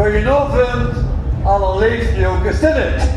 Goedenavond, allerliefste Jokerstinne.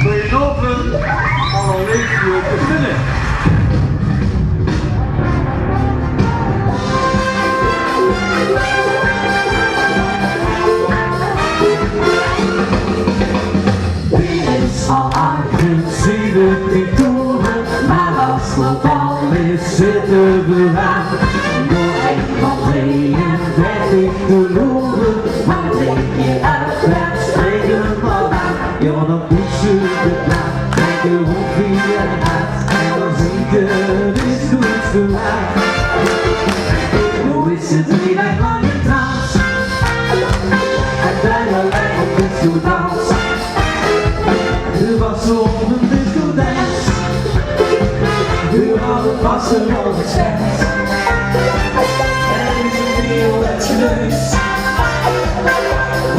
Goedenavond, allerliefste Jokerstinne. het niet toeren, maar als het al is zitten we aan. Door eenmaal drieën werd ik te loeren, maar denk je uit werd spreken al aan. Ja, dan poetsen de plaat, kijken hoe via gaat en dan zingt het is goed voor mij. Nu is het 3 dagen lang in trance en bijna lijkt op discodans. Er was op een discodans, nu hadden passen op het schijnt. Er is een violetje neus,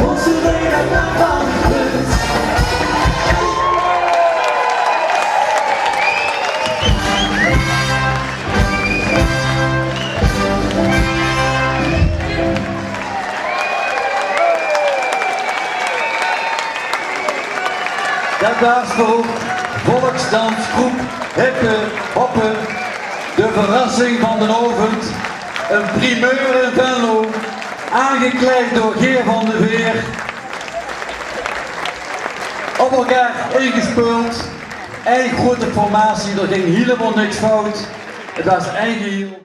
onze reden van de kluts. Dat daarvoor volksdansgroep Hippe Hoppe, de verrassing van de avond, een primeur in Venlo, aangekleed door Geer van de Veer, op elkaar ingespeeld, eigen grote formatie, er ging helemaal niks fout, het was eigen heel.